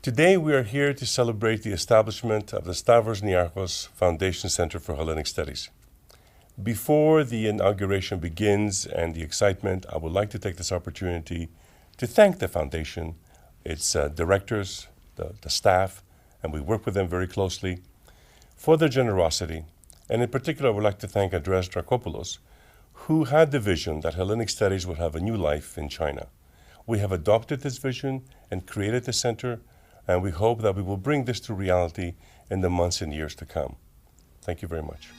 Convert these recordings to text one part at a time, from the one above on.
Today we are here to celebrate the establishment of the Stavros Niarchos Foundation Centre for Hellenic Studies. Before the inauguration begins and the excitement, I would like to take this opportunity to thank the foundation, its directors, the staff, and we work with them very closely, for their generosity. And in particular, I would like to thank Andreas Dracopoulos, who had the vision that Hellenic Studies would have a new life in China. We have adopted this vision and created the center, and we hope that we will bring this to reality in the months and years to come. Thank you very much.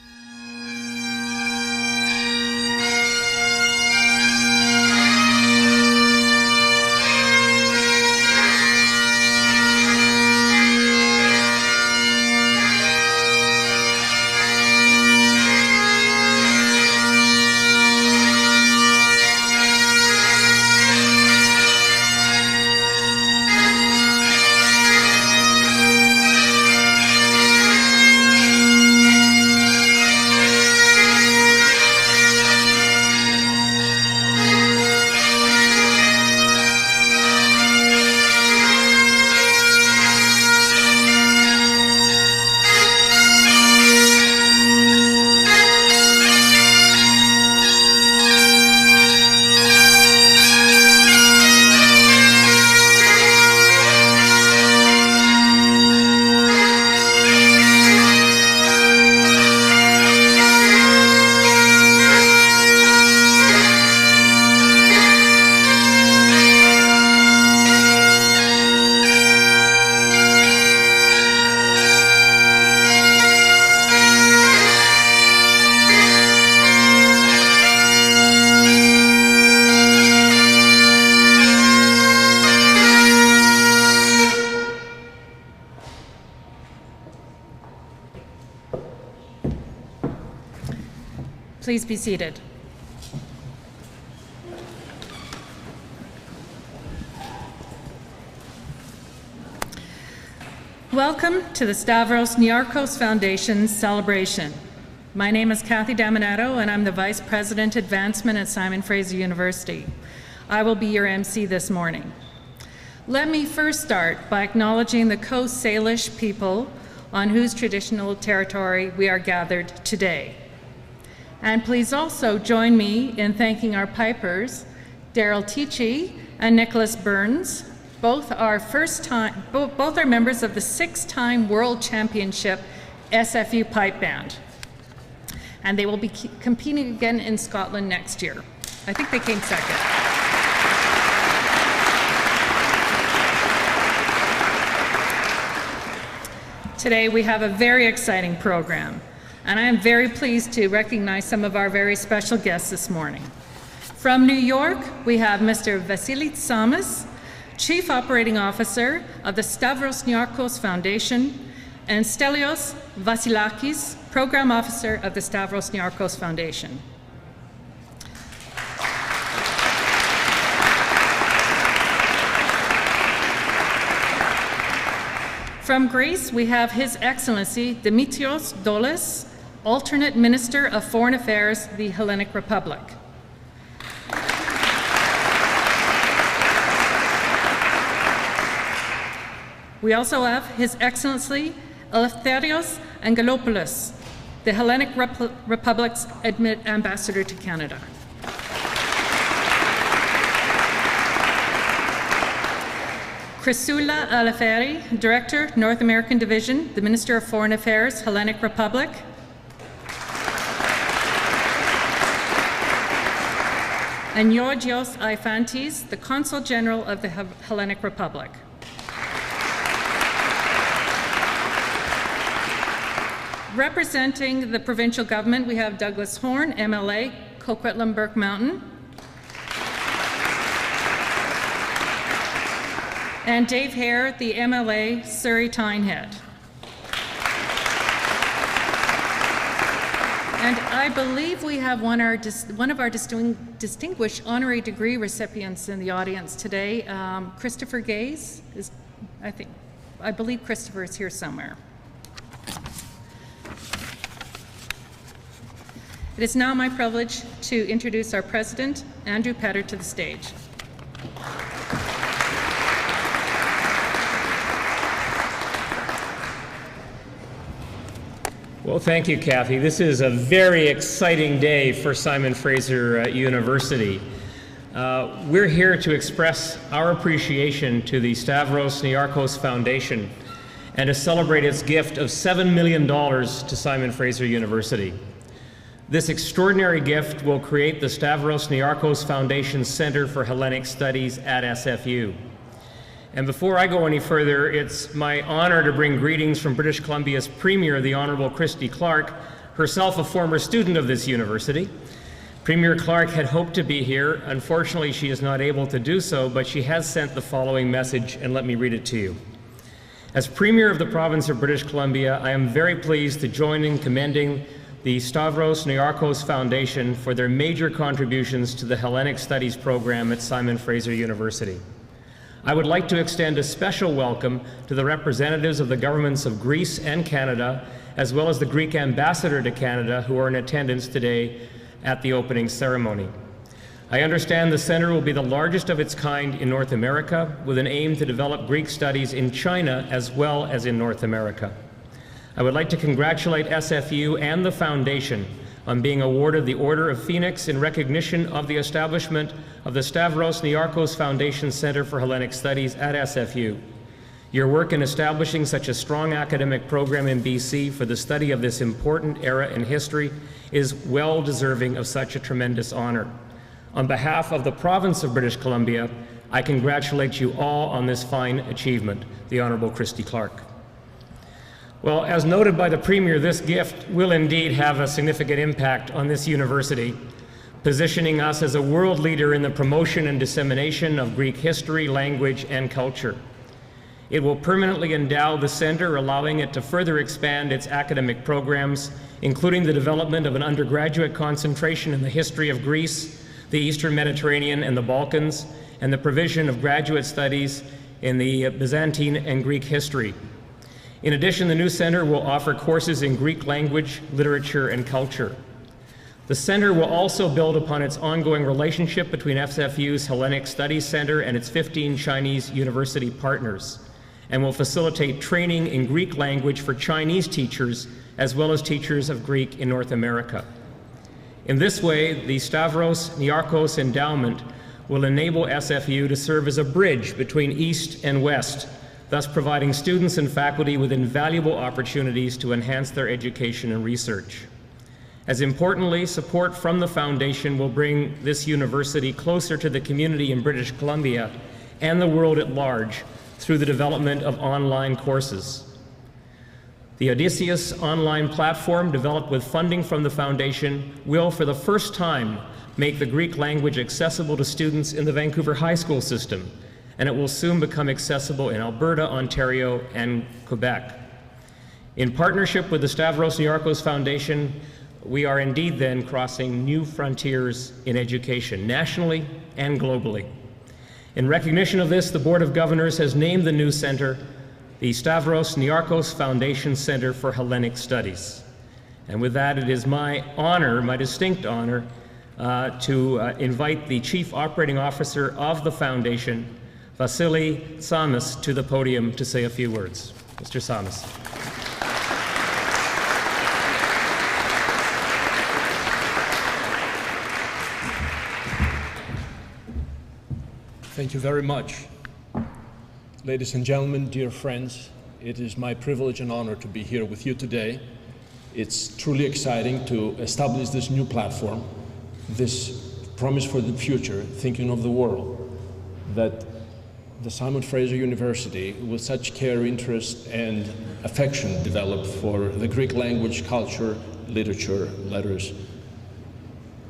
Please be seated. Welcome to the Stavros Niarchos Foundation celebration. My name is Kathy Daminato, and I'm the Vice President Advancement at Fraser University. I will be your MC this morning. Let me first start by acknowledging the Coast Salish people on whose traditional territory we are gathered today. And please also join me in thanking our pipers, Daryl Tichy and Nicholas Burns. Both are members of the 6-time World Championship SFU pipe band. And they will be competing again in Scotland next year. I think they came second. Today we have a very exciting program. And I am very pleased to recognize some of our very special guests this morning. From New York, we have Mr. Vasilis Tsamis, Chief Operating Officer of the Stavros Niarchos Foundation, and Stelios Vasilakis, Program Officer of the Stavros Niarchos Foundation. From Greece, we have His Excellency Dimitrios Doulis, Alternate Minister of Foreign Affairs, the Hellenic Republic. We also have His Excellency Eleftherios Angelopoulos, the Hellenic Republic's Ambassador to Canada. Chrysoula Aleferi, Director, North American Division, the Minister of Foreign Affairs, Hellenic Republic. And Georgios Aifantis, the Consul General of the Hellenic Republic. Representing the provincial government, we have Douglas Horn, MLA, Coquitlam-Burke Mountain. And Dave Hare, the MLA, Surrey Tynehead. And I believe we have one of our distinguished honorary degree recipients in the audience today. Christopher Gaze is, I believe Christopher is here somewhere. It is now my privilege to introduce our president, Andrew Petter, to the stage. Well, thank you, Kathy. This is a very exciting day for Simon Fraser University. We're here to express our appreciation to the Stavros Niarchos Foundation and to celebrate its gift of $7 million to Simon Fraser University. This extraordinary gift will create the Stavros Niarchos Foundation Centre for Hellenic Studies at SFU. And before I go any further, it's my honor to bring greetings from British Columbia's Premier, the Honorable Christy Clark, herself a former student of this university. Premier Clark had hoped to be here. Unfortunately, she is not able to do so, but she has sent the following message, and let me read it to you. As Premier of the province of British Columbia, I am very pleased to join in commending the Stavros Niarchos Foundation for their major contributions to the Hellenic Studies program at Simon Fraser University. I would like to extend a special welcome to the representatives of the governments of Greece and Canada, as well as the Greek ambassador to Canada, who are in attendance today at the opening ceremony. I understand the Centre will be the largest of its kind in North America, with an aim to develop Greek studies in China as well as in North America. I would like to congratulate SFU and the Foundation on being awarded the Order of Phoenix in recognition of the establishment of the Stavros Niarchos Foundation Centre for Hellenic Studies at SFU. Your work in establishing such a strong academic program in BC for the study of this important era in history is well deserving of such a tremendous honor. On behalf of the province of British Columbia, I congratulate you all on this fine achievement. The Honorable Christy Clark. Well, as noted by the Premier, this gift will indeed have a significant impact on this university, positioning us as a world leader in the promotion and dissemination of Greek history, language, and culture. It will permanently endow the Centre, allowing it to further expand its academic programs, including the development of an undergraduate concentration in the history of Greece, the Eastern Mediterranean, and the Balkans, and the provision of graduate studies in the Byzantine and Greek history. In addition, the new Centre will offer courses in Greek language, literature, and culture. The Centre will also build upon its ongoing relationship between SFU's Hellenic Studies Centre and its 15 Chinese university partners, and will facilitate training in Greek language for Chinese teachers, as well as teachers of Greek in North America. In this way, the Stavros Niarchos Endowment will enable SFU to serve as a bridge between East and West, thus providing students and faculty with invaluable opportunities to enhance their education and research. As importantly, support from the Foundation will bring this university closer to the community in British Columbia and the world at large through the development of online courses. The Odysseus online platform, developed with funding from the Foundation, will for the first time make the Greek language accessible to students in the Vancouver high school system, and it will soon become accessible in Alberta, Ontario, and Quebec. In partnership with the Stavros Niarchos Foundation, we are indeed then crossing new frontiers in education, nationally and globally. In recognition of this, the Board of Governors has named the new centre the Stavros Niarchos Foundation Centre for Hellenic Studies. And with that, it is my honor, my distinct honor, to invite the Chief Operating Officer of the Foundation, Vasily Tsamis, to the podium to say a few words. Mr. Tsamis. Thank you very much. Ladies and gentlemen, dear friends, it is my privilege and honor to be here with you today. It's truly exciting to establish this new platform, this promise for the future, thinking of the world, that the Simon Fraser University, with such care, interest, and affection developed for the Greek language, culture, literature, letters.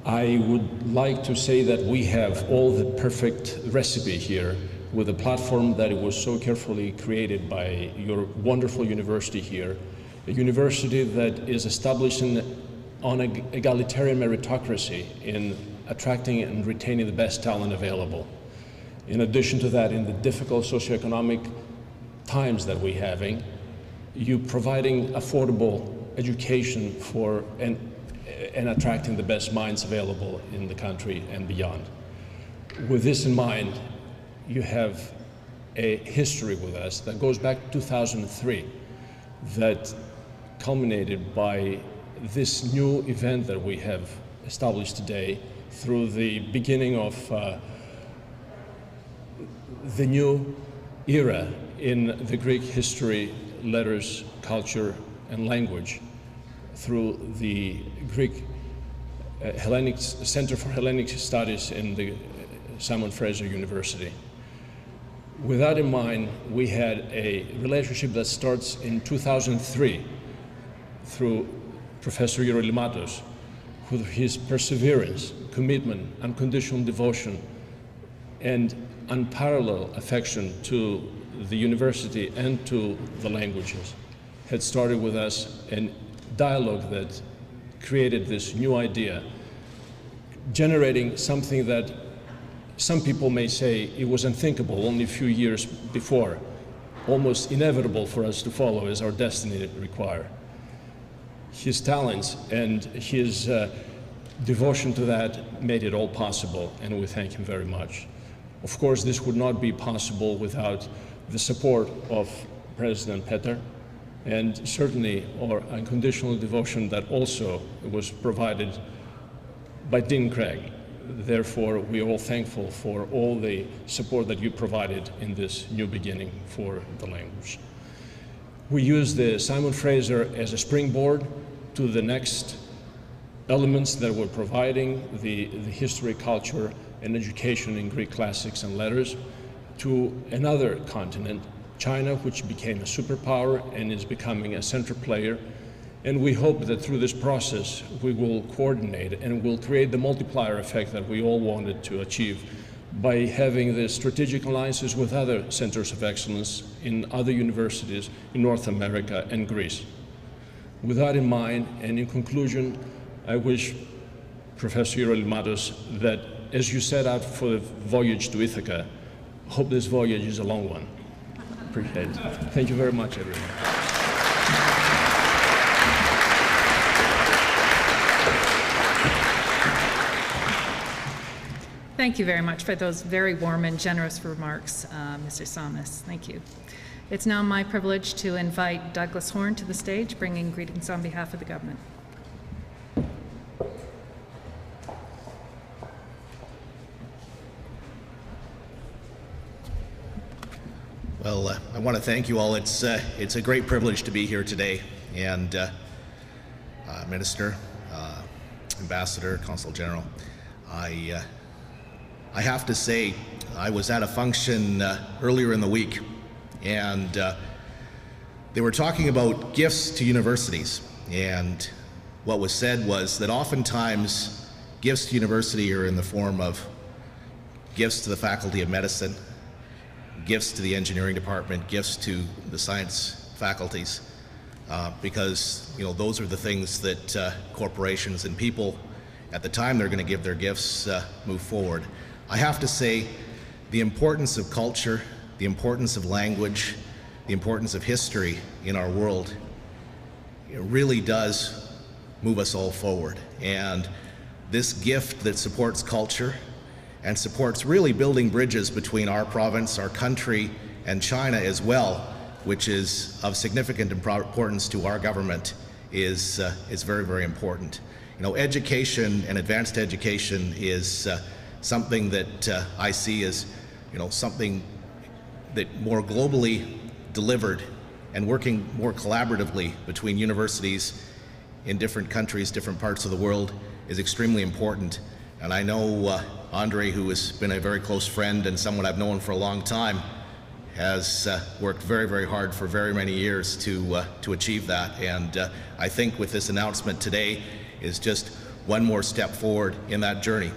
I would like to say that we have all the perfect recipe here with a platform that it was so carefully created by your wonderful university here, a university that is established on an egalitarian meritocracy in attracting and retaining the best talent available. In addition to that, in the difficult socioeconomic times that we're having, you providing affordable education for and attracting the best minds available in the country and beyond. With this in mind, you have a history with us that goes back to 2003 that culminated by this new event that we have established today through the beginning of the new era in the Greek history, letters, culture, and language through the Greek Hellenic Center for Hellenic Studies in the Fraser University. With that in mind, we had a relationship that starts in 2003 through Professor Niarchos, with his perseverance, commitment, unconditional devotion, and unparalleled affection to the university and to the languages, had started with us a dialogue that created this new idea, generating something that some people may say it was unthinkable only a few years before, almost inevitable for us to follow as our destiny require. His talents and his devotion to that made it all possible, and we thank him very much. Of course, this would not be possible without the support of President Peter, and certainly our unconditional devotion that also was provided by Dean Craig. Therefore, we are all thankful for all the support that you provided in this new beginning for the language. We use the Simon Fraser as a springboard to the next elements that we're providing, the history, culture, and education in Greek classics and letters, to another continent, China, which became a superpower and is becoming a center player. And we hope that through this process, we will coordinate and will create the multiplier effect that we all wanted to achieve by having the strategic alliances with other centers of excellence in other universities in North America and Greece. With that in mind, and in conclusion, I wish Professor Niarchos that as you set out for the voyage to Ithaca, hope this voyage is a long one. Appreciate it. Thank you very much, everyone. Thank you very much for those very warm and generous remarks, Mr. Samas. Thank you. It's now my privilege to invite Douglas Horn to the stage, bringing greetings on behalf of the government. Well, I want to thank you all. It's a great privilege to be here today, and Minister, Ambassador, Consul General, I have to say, I was at a function earlier in the week, and they were talking about gifts to universities, and what was said was that oftentimes gifts to university are in the form of gifts to the Faculty of Medicine, gifts to the engineering department, gifts to the science faculties, because those are the things that corporations and people at the time they're going to give their gifts move forward. I have to say the importance of culture, the importance of language, the importance of history in our world, it really does move us all forward. And this gift that supports culture and supports really building bridges between our province, our country, and China as well, which is of significant importance to our government, is very, very important. Education and advanced education is something that I see as something that more globally delivered and working more collaboratively between universities in different countries, different parts of the world is extremely important. And I know Andre, who has been a very close friend and someone I've known for a long time, has worked very, very hard for very many years to achieve that. And I think with this announcement today is just one more step forward in that journey.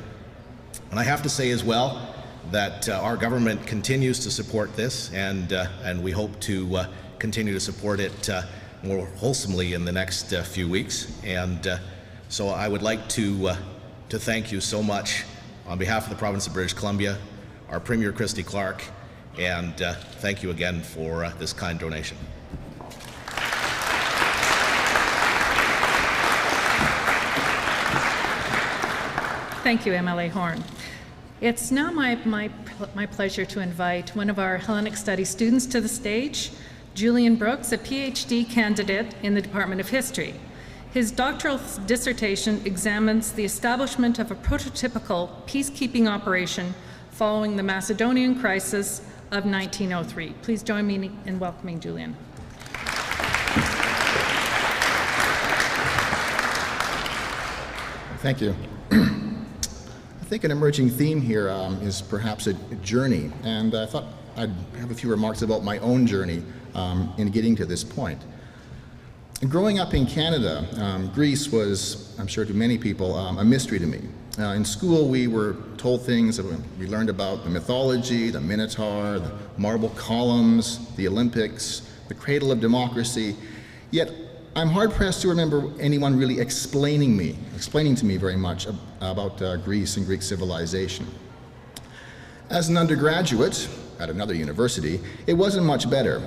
And I have to say as well that our government continues to support this, and we hope to continue to support it more wholesomely in the next few weeks. And so I would like to thank you so much on behalf of the province of British Columbia, our Premier Christy Clark, and thank you again for this kind donation. Thank you, MLA Horn. It's now my pleasure to invite one of our Hellenic Studies students to the stage, Julian Brooks, a PhD candidate in the Department of History. His doctoral dissertation examines the establishment of a prototypical peacekeeping operation following the Macedonian crisis of 1903. Please join me in welcoming Julian. Thank you. I think an emerging theme here is perhaps a journey, and I thought I'd have a few remarks about my own journey in getting to this point. Growing up in Canada, Greece was, I'm sure to many people, a mystery to me. In school, we were told things, we learned about the mythology, the Minotaur, the marble columns, the Olympics, the cradle of democracy, yet I'm hard-pressed to remember anyone really explaining to me very much about Greece and Greek civilization. As an undergraduate at another university, it wasn't much better.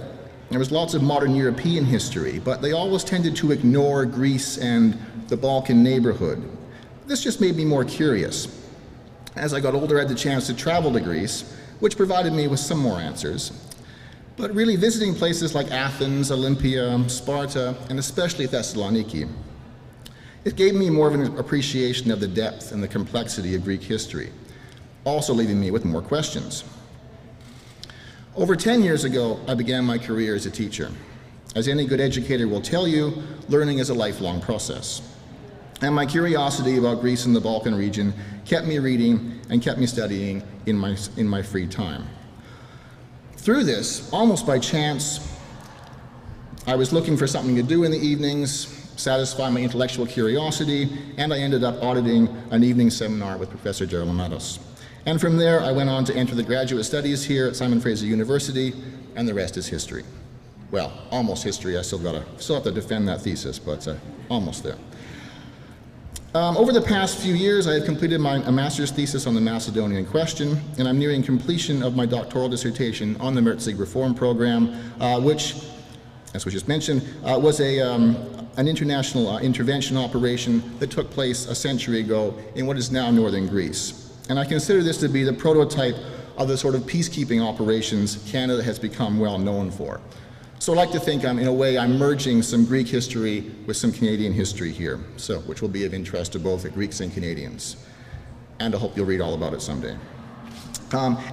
There was lots of modern European history, but they always tended to ignore Greece and the Balkan neighborhood. This just made me more curious. As I got older, I had the chance to travel to Greece, which provided me with some more answers. But really visiting places like Athens, Olympia, Sparta, and especially Thessaloniki, it gave me more of an appreciation of the depth and the complexity of Greek history, also leaving me with more questions. Over 10 years ago, I began my career as a teacher. As any good educator will tell you, learning is a lifelong process. And my curiosity about Greece and the Balkan region kept me reading and kept me studying in my free time. Through this, almost by chance, I was looking for something to do in the evenings, satisfy my intellectual curiosity, and I ended up auditing an evening seminar with Professor Niarchos. And from there, I went on to enter the graduate studies here at Simon Fraser University, and the rest is history. Well, almost history. I still have to defend that thesis, but almost there. Over the past few years, I have completed a master's thesis on the Macedonian question, and I'm nearing completion of my doctoral dissertation on the Mertzig Reform Program, which, as we just mentioned, was an international intervention operation that took place a century ago in what is now northern Greece. And I consider this to be the prototype of the sort of peacekeeping operations Canada has become well known for. So I like to think in a way I'm merging some Greek history with some Canadian history here, which will be of interest to both the Greeks and Canadians. And I hope you'll read all about it someday.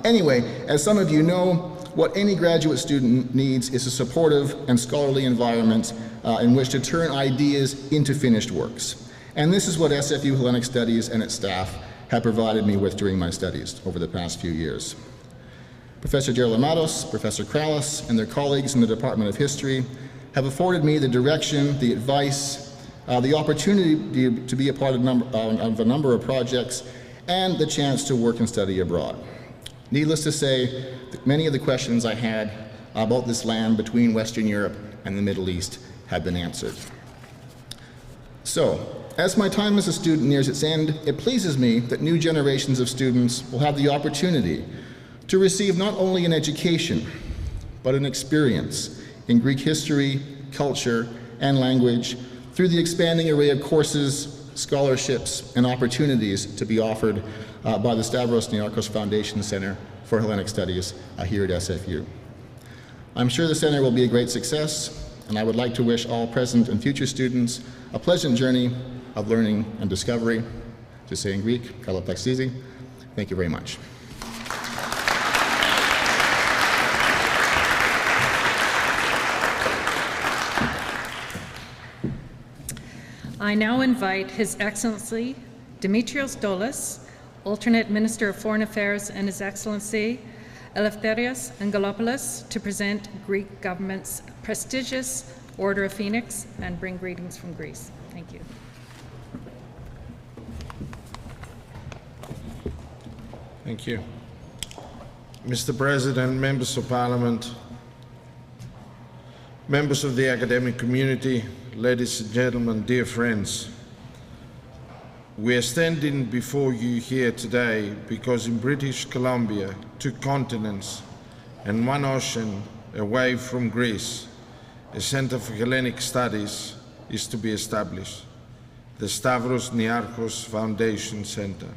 Anyway, as some of you know, what any graduate student needs is a supportive and scholarly environment in which to turn ideas into finished works. And this is what SFU Hellenic Studies and its staff have provided me with during my studies over the past few years. Professor Niarchos, Professor Kralis, and their colleagues in the Department of History have afforded me the direction, the advice, the opportunity to be a part of a number of projects, and the chance to work and study abroad. Needless to say, many of the questions I had about this land between Western Europe and the Middle East have been answered. So, as my time as a student nears its end, it pleases me that new generations of students will have the opportunity to receive not only an education, but an experience in Greek history, culture, and language through the expanding array of courses, scholarships, and opportunities to be offered by the Stavros Niarchos Foundation Centre for Hellenic Studies here at SFU. I'm sure the Centre will be a great success, and I would like to wish all present and future students a pleasant journey of learning and discovery. To say in Greek, kaloplexizi. Thank you very much. I now invite His Excellency Dimitrios Doulas, Alternate Minister of Foreign Affairs, and His Excellency Eleftherios Angelopoulos to present Greek government's prestigious Order of Phoenix and bring greetings from Greece. Thank you. Thank you. Mr. President, members of Parliament, members of the academic community, ladies and gentlemen, dear friends, we are standing before you here today because in British Columbia, 2 continents and 1 ocean away from Greece, a Centre for Hellenic Studies is to be established, the Stavros Niarchos Foundation Centre.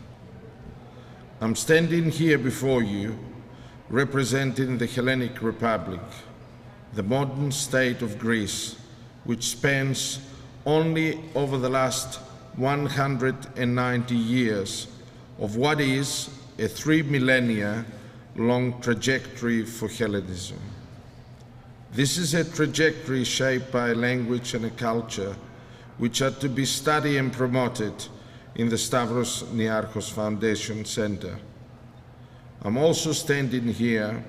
I'm standing here before you representing the Hellenic Republic, the modern state of Greece, which spans only over the last 190 years of what is a 3 millennia long trajectory for Hellenism. This is a trajectory shaped by a language and a culture which are to be studied and promoted in the Stavros Niarchos Foundation Centre. I'm also standing here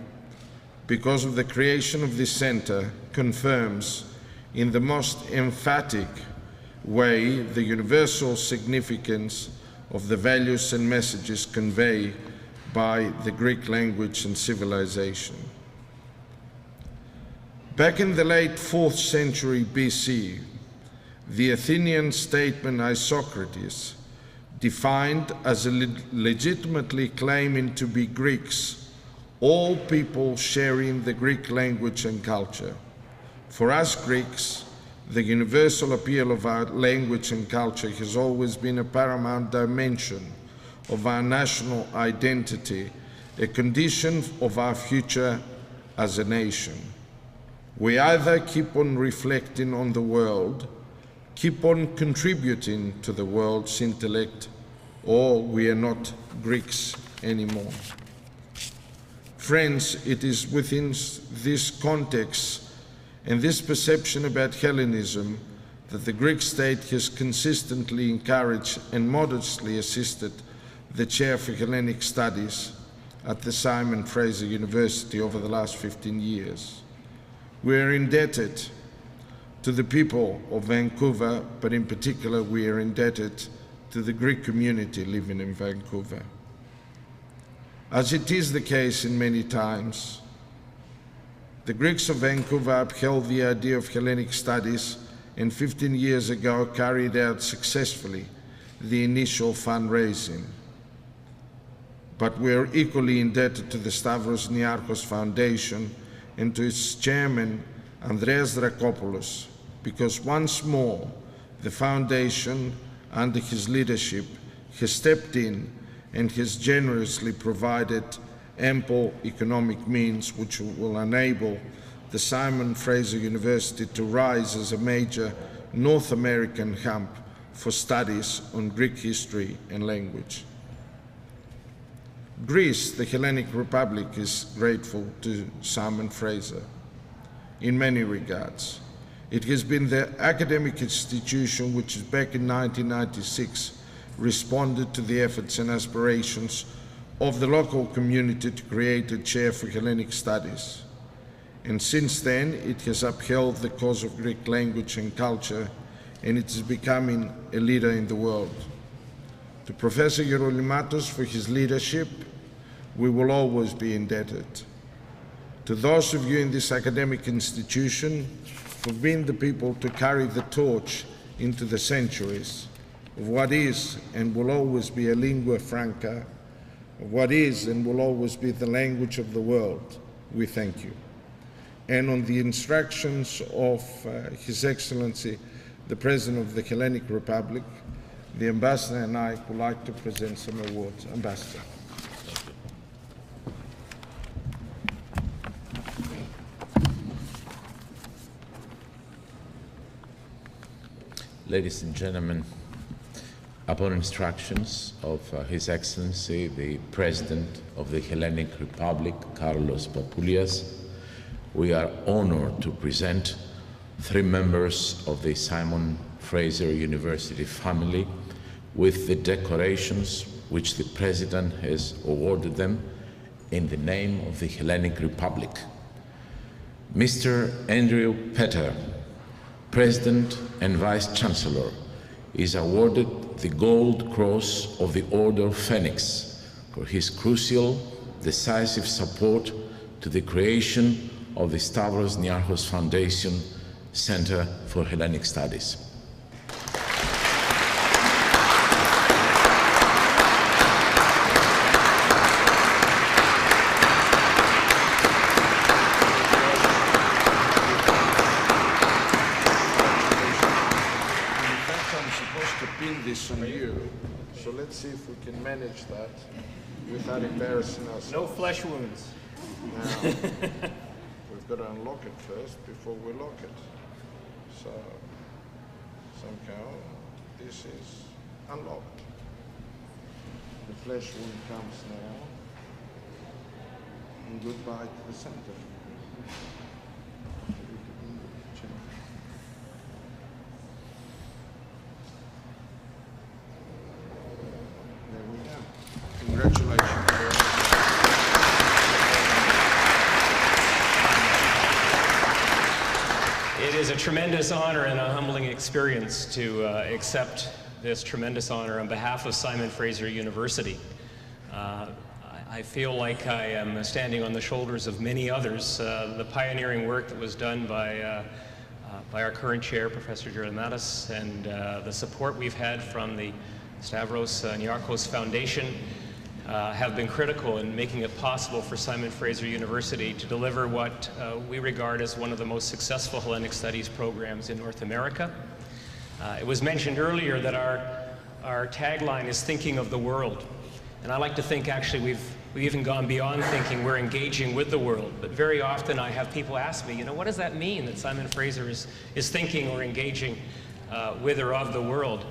because of the creation of this centre confirms in the most emphatic way the universal significance of the values and messages conveyed by the Greek language and civilization. Back in the late 4th century BC, the Athenian statesman Isocrates defined as legitimately claiming to be Greeks all people sharing the Greek language and culture. For us Greeks, the universal appeal of our language and culture has always been a paramount dimension of our national identity, a condition of our future as a nation. We either keep on reflecting on the world, keep on contributing to the world's intellect, or we are not Greeks anymore. Friends, it is within this context and this perception about Hellenism that the Greek state has consistently encouraged and modestly assisted the Chair for Hellenic Studies at the Simon Fraser University over the last 15 years. We are indebted to the people of Vancouver, but in particular we are indebted to the Greek community living in Vancouver. As it is the case in many times, the Greeks of Vancouver upheld the idea of Hellenic Studies and 15 years ago carried out successfully the initial fundraising. But we are equally indebted to the Stavros Niarchos Foundation and to its chairman, Andreas Drakopoulos, because once more the foundation, under his leadership, has stepped in and has generously provided ample economic means which will enable the Simon Fraser University to rise as a major North American hub for studies on Greek history and language. Greece, the Hellenic Republic, is grateful to Simon Fraser in many regards. It has been the academic institution which, back in 1996, responded to the efforts and aspirations of the local community to create a chair for Hellenic Studies. And since then, it has upheld the cause of Greek language and culture, and it is becoming a leader in the world. To Professor Gerolimatos for his leadership, we will always be indebted. To those of you in this academic institution for being the people to carry the torch into the centuries of what is and will always be a lingua franca, of what is and will always be the language of the world, we thank you. And on the instructions of His Excellency, the President of the Hellenic Republic, the Ambassador and I would like to present some awards. Ambassador. Ladies and gentlemen, upon instructions of His Excellency, the President of the Hellenic Republic, Carlos Papoulias, we are honored to present 3 members of the Simon Fraser University family with the decorations which the President has awarded them in the name of the Hellenic Republic. Mr. Andrew Petter, President and Vice-Chancellor, is awarded the Gold Cross of the Order of Phoenix for his crucial, decisive support to the creation of the Stavros Niarchos Foundation Centre for Hellenic Studies. On you, so let's see if we can manage that without embarrassing ourselves. No flesh wounds. Now, we've we've got to unlock it first before we lock it. So somehow this is unlocked. The flesh wound comes now, and goodbye to the center. There we go. Congratulations. It is a tremendous honor and a humbling experience to accept this tremendous honor on behalf of Simon Fraser University. I feel like I am standing on the shoulders of many others. The pioneering work that was done by our current chair, Professor Gerlimatis, and the support we've had from the Stavros Niarchos Foundation have been critical in making it possible for Simon Fraser University to deliver what we regard as one of the most successful Hellenic Studies programs in North America. It was mentioned earlier that our tagline is thinking of the world. And I like to think actually we've even gone beyond thinking, we're engaging with the world. But very often I have people ask me, you know, what does that mean that Simon Fraser is thinking or engaging with or of the world?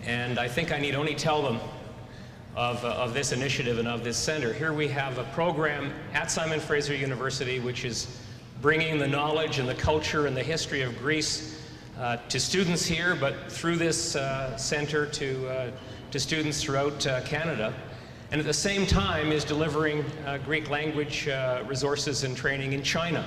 And I think I need only tell them of this initiative and of this center. Here we have a program at Simon Fraser University which is bringing the knowledge and the culture and the history of Greece to students here, but through this center to students throughout Canada. And at the same time is delivering Greek language resources and training in China.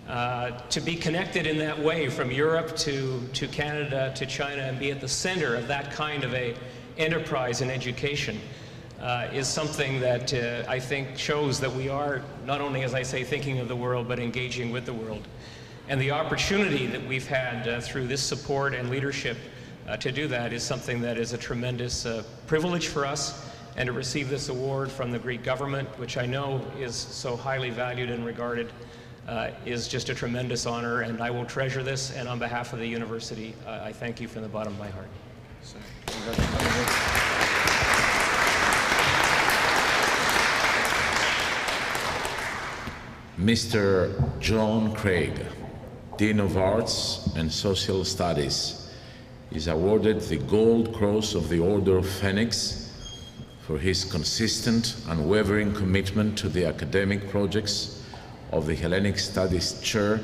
To be connected in that way from Europe to Canada to China and be at the center of that kind of a enterprise in education is something that I think shows that we are not only, as I say, thinking of the world, but engaging with the world. And the opportunity that we've had through this support and leadership to do that is something that is a tremendous privilege for us. And to receive this award from the Greek government, which I know is so highly valued and regarded, is just a tremendous honor, and I will treasure this. And on behalf of the university, I thank you from the bottom of my heart. Mr. John Craig, Dean of Arts and Social Studies, is awarded the Gold Cross of the Order of Phoenix for his consistent, unwavering commitment to the academic projects of the Hellenic Studies Chair,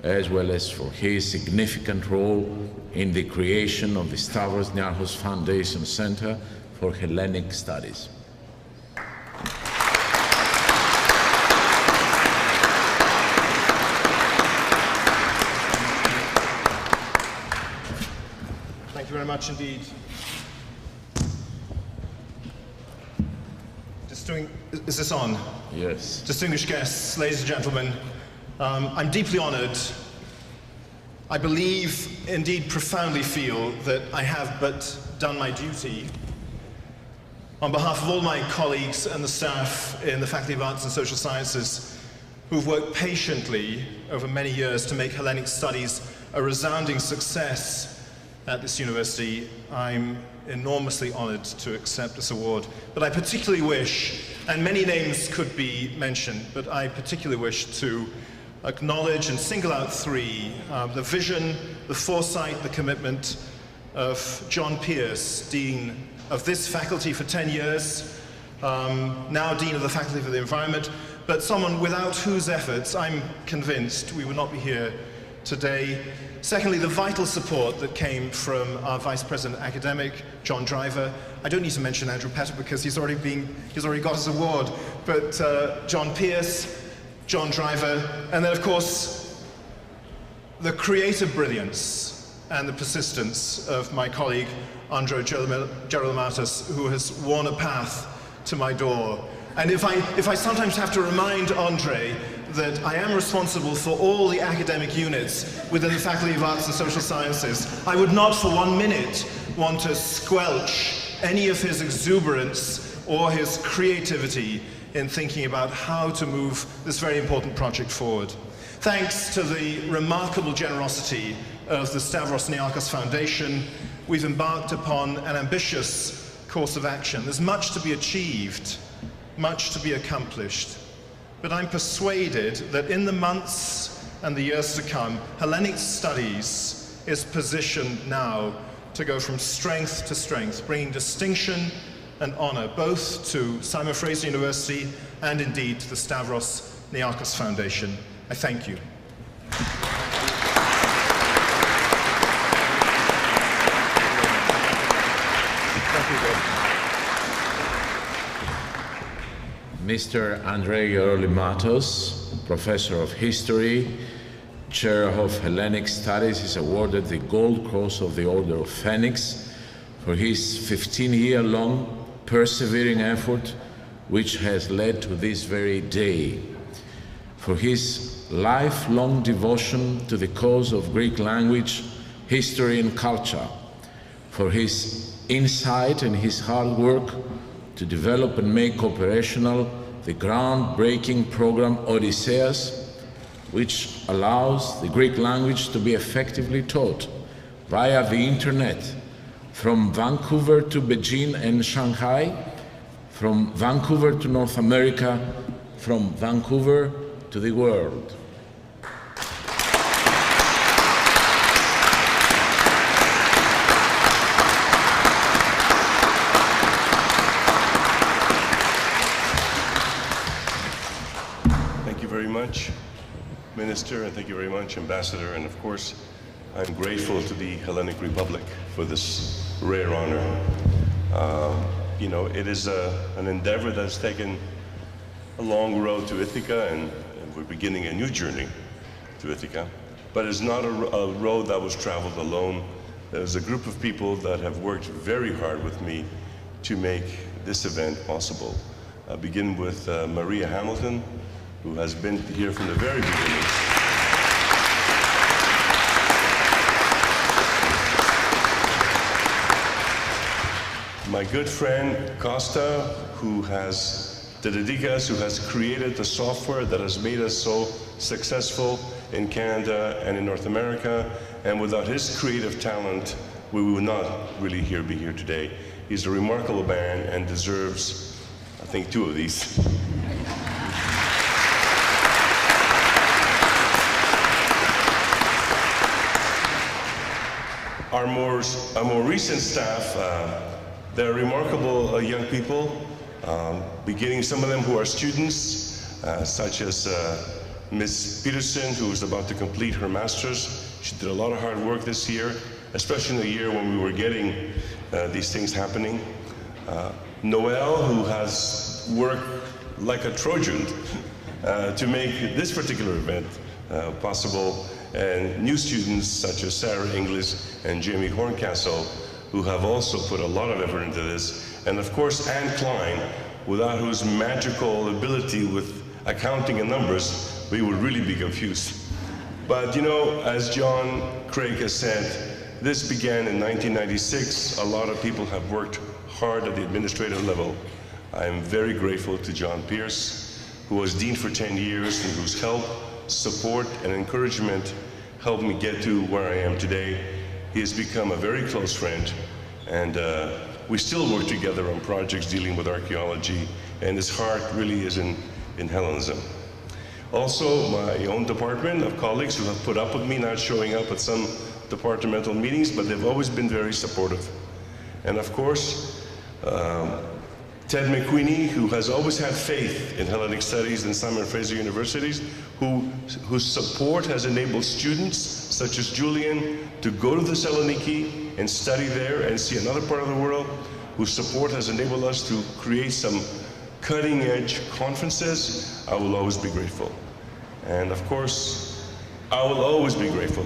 as well as for his significant role in the creation of the Stavros Niarchos Foundation Centre for Hellenic Studies. Thank you very much indeed. Is this on? Yes. Distinguished guests, ladies and gentlemen, I'm deeply honored. I believe, indeed profoundly feel, that I have but done my duty on behalf of all my colleagues and the staff in the Faculty of Arts and Social Sciences who've worked patiently over many years to make Hellenic Studies a resounding success at this university. I'm enormously honored to accept this award. But I particularly wish, and many names could be mentioned, but I particularly wish to acknowledge and single out three: the vision, the foresight, the commitment of John Pierce, Dean of this faculty for 10 years, now Dean of the Faculty for the Environment, but someone without whose efforts I'm convinced we would not be here today. Secondly, the vital support that came from our Vice President Academic, John Driver. I don't need to mention Andrew Petter because he's already got his award, but John Pierce, John Driver, and then of course the creative brilliance and the persistence of my colleague Andrew Gerlimatis, who has worn a path to my door. And if I sometimes have to remind Andre that I am responsible for all the academic units within the Faculty of Arts and Social Sciences, I would not for 1 minute want to squelch any of his exuberance or his creativity in thinking about how to move this very important project forward. Thanks to the remarkable generosity of the Stavros Niarchos Foundation, we've embarked upon an ambitious course of action. There's much to be achieved, much to be accomplished. but I'm persuaded that in the months and the years to come, Hellenic Studies is positioned now to go from strength to strength, bringing distinction and honor both to Simon Fraser University and indeed to the Stavros Niarchos Foundation. I thank you. Mr. Andrei Matos, Professor of History, Chair of Hellenic Studies, is awarded the Gold Cross of the Order of Phoenix for his 15-year-long persevering effort which has led to this very day, for his lifelong devotion to the cause of Greek language, history and culture, for his insight and his hard work to develop and make operational the groundbreaking program Odysseus, which allows the Greek language to be effectively taught via the internet from Vancouver to Beijing and Shanghai, from Vancouver to North America, from Vancouver to the world. Thank you very much, Minister, and thank you very much, Ambassador, and of course, I'm grateful to the Hellenic Republic for this rare honor. You know, it is an endeavor that's taken a long road to Ithaca, and we're beginning a new journey to Ithaca. But it's not a road that was traveled alone. There's a group of people that have worked very hard with me to make this event possible. I begin with Maria Hamilton, who has been here from the very beginning. My good friend Costa, who has created the software that has made us so successful in Canada and in North America, and without his creative talent, we would not really be here today. He's a remarkable man and deserves, I think, 2 of these. Our more recent staff, they're remarkable young people, beginning some of them who are students, such as Ms. Peterson, who is about to complete her master's. She did a lot of hard work this year, especially in the year when we were getting these things happening. Noelle, who has worked like a Trojan to make this particular event possible, and new students such as Sarah Inglis and Jamie Horncastle, who have also put a lot of effort into this. And of course, Anne Klein, without whose magical ability with accounting and numbers, we would really be confused. But you know, as John Craig has said, this began in 1996. A lot of people have worked hard at the administrative level. I am very grateful to John Pierce, who was Dean for 10 years and whose help, support, and encouragement helped me get to where I am today. He has become a very close friend, and we still work together on projects dealing with archaeology, and his heart really is in Hellenism. Also, my own department of colleagues who have put up with me not showing up at some departmental meetings, but they've always been very supportive. And of course, Ted McQueenie, who has always had faith in Hellenic Studies and Simon Fraser Universities, whose support has enabled students such as Julian to go to the Thessaloniki and study there and see another part of the world, whose support has enabled us to create some cutting-edge conferences. I will always be grateful. And of course, I will always be grateful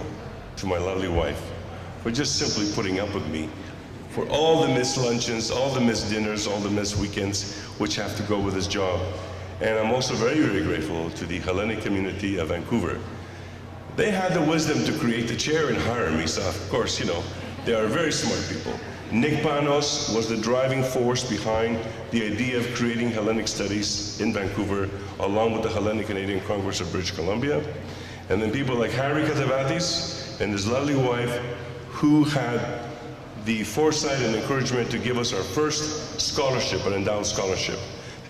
to my lovely wife for just simply putting up with me, for all the missed luncheons, all the missed dinners, all the missed weekends, which have to go with this job. And I'm also very, very grateful to the Hellenic community of Vancouver. They had the wisdom to create the chair and hire me, so of course, you know, they are very smart people. Nick Panos was the driving force behind the idea of creating Hellenic Studies in Vancouver, along with the Hellenic Canadian Congress of British Columbia. And then people like Harry Katavatis and his lovely wife, who had the foresight and encouragement to give us our first scholarship, an endowed scholarship.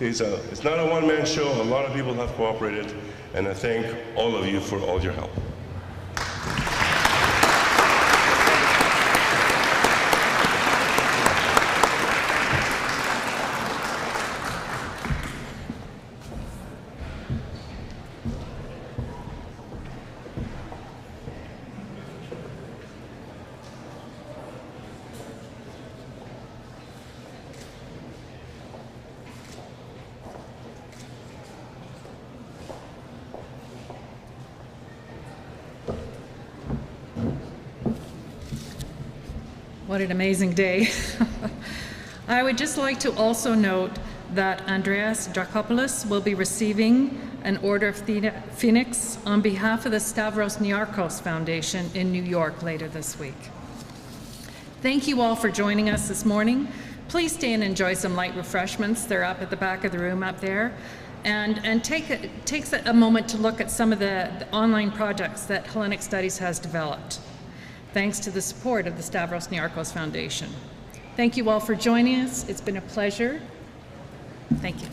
It's not a one-man show. A lot of people have cooperated, and I thank all of you for all your help. What an amazing day. I would just like to also note that Andreas Dracopoulos will be receiving an Order of Phoenix on behalf of the Stavros Niarchos Foundation in New York later this week. Thank you all for joining us this morning. Please stay and enjoy some light refreshments. They're up at the back of the room up there. And take a moment to look at some of the online projects that Hellenic Studies has developed, thanks to the support of the Stavros Niarchos Foundation. Thank you all for joining us. It's been a pleasure. Thank you.